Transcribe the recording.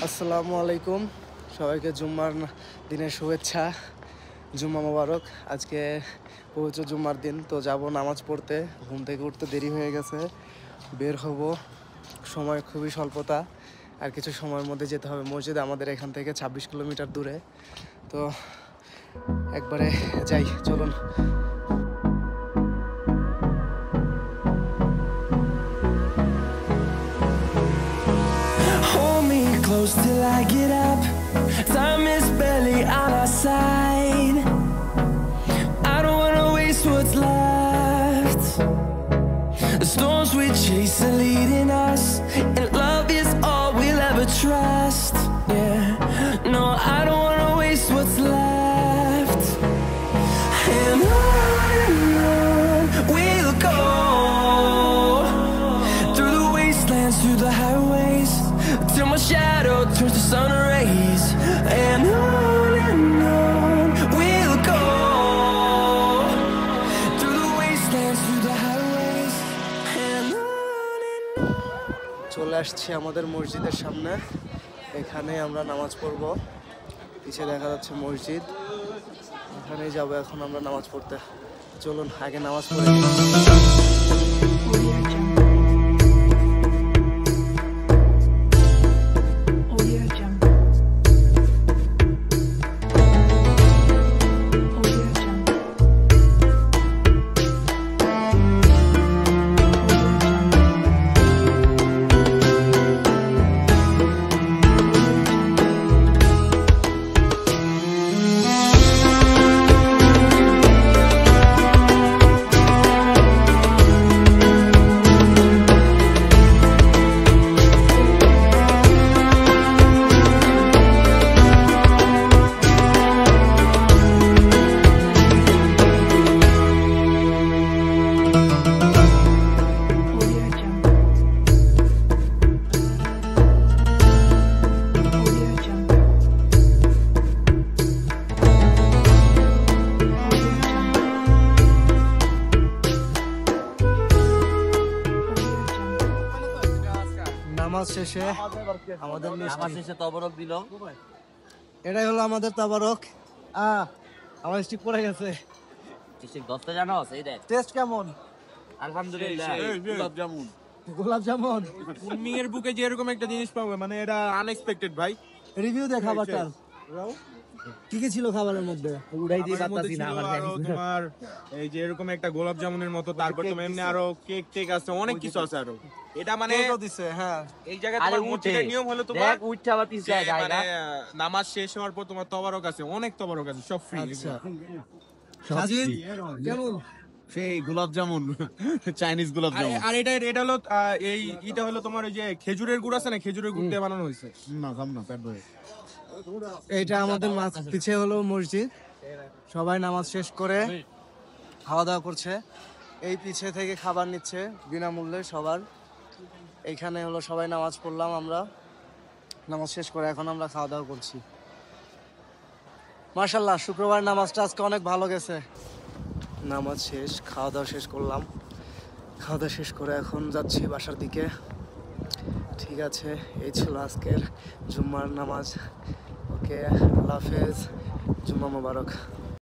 আসসালামু আলাইকুম, সবাইকে জুম্মার দিনের শুভেচ্ছা। জুম্মা মোবারক। আজকে পবিত্র জুম্মার দিন, তো যাব নামাজ পড়তে। ঘুম থেকে উঠতে দেরি হয়ে গেছে, বের হব, সময় খুবই স্বল্পতা, আর কিছু সময়ের মধ্যে যেতে হবে মসজিদে। আমাদের এখান থেকে 26 কিলোমিটার দূরে, তো একবারে যাই, চলুন। Close till I get up. Time is barely on our side. I don't wanna waste what's left. The storms we chase are leading us, and love is all we'll ever trust. Yeah, no, I don't wanna waste what's left. And on we'll go, through the wastelands, through the highways, till my shadow turns to sun rays. And on we'll go, through the wastelands, through the highways, and on. চলে আসছি আমাদের মসজিদের সামনে, এখানে আমরা নামাজ পড়ব। পিছে দেখা যাচ্ছে মসজিদ, এখানেই যাবো এখন আমরা নামাজ পড়তে। চলুন আগে নামাজ পড়ে নিই। নামাজ শেষে আমাদের তবরক দিল। এটাই হলো আমাদের তাবারক। আমার স্টিক পড়ে গেছে। দশটা জানোস, এই দেখ টেস্ট কেমন? আলহামদুলিল্লাহ। গোলাপ জামুন এর বুকে যে এরকম একটা জিনিস পাবে, মানে এটা আনএক্সপেক্টেড ভাই। রিভিউ দে খাবারটার, কি কি ছিল খাবারের মধ্যে? উড়াই দিয়ে আমার মধ্যে পারতাছি না ছিল আমার আরো তোমার এই যে এরকম একটা গোলাপ জামুনের মতো, তারপর তোমার এমনি আরো কেক টেক আছে, অনেক কিছু আছে আরো। এটা মানে কেকও দিছে। হ্যাঁ, এই জায়গায় আরে তোমার মসজিদের নিয়ম হলো তোমার দেখ উঠতে আবার তিন যে জায়গা মানে নামাজ শেষ হওয়ার পর তোমার তবারক আছে, অনেক তবারক আছে, সব ফ্রি। আচ্ছা সাজিদ কেমন? সেই গোলাপ জামুন, চাইনিজ গোলাপ জামুন। আর এটা হলো এটা হলো তোমার ওই যে খেজুরের গুড় আছে না, খেজুরের গুড় দিয়ে বানানো হয়েছে। না খাম না, পেট ভরে। এইটা আমাদের পিছে হলো মসজিদ। সবাই নামাজ শেষ করে খাওয়া দাওয়া করছে। এই পিছে থেকে খাবার নিচ্ছে বিনামূল্যে সবার। এইখানে হলো সবাই নামাজ পড়লাম, আমরা নামাজ শেষ করে এখন আমরা খাওয়া দাওয়া করছি। মাশাআল্লাহ, শুক্রবার নামাজটা আজকে অনেক ভালো গেছে। নামাজ শেষ, খাওয়া দাওয়া শেষ করলাম। খাওয়া দাওয়া শেষ করে এখন যাচ্ছি বাসার দিকে। ঠিক আছে, এই ছিল আজকের জুম্মার নামাজ। ওকে, আল্লাহ হাফেজ, জুম্মা মোবারক।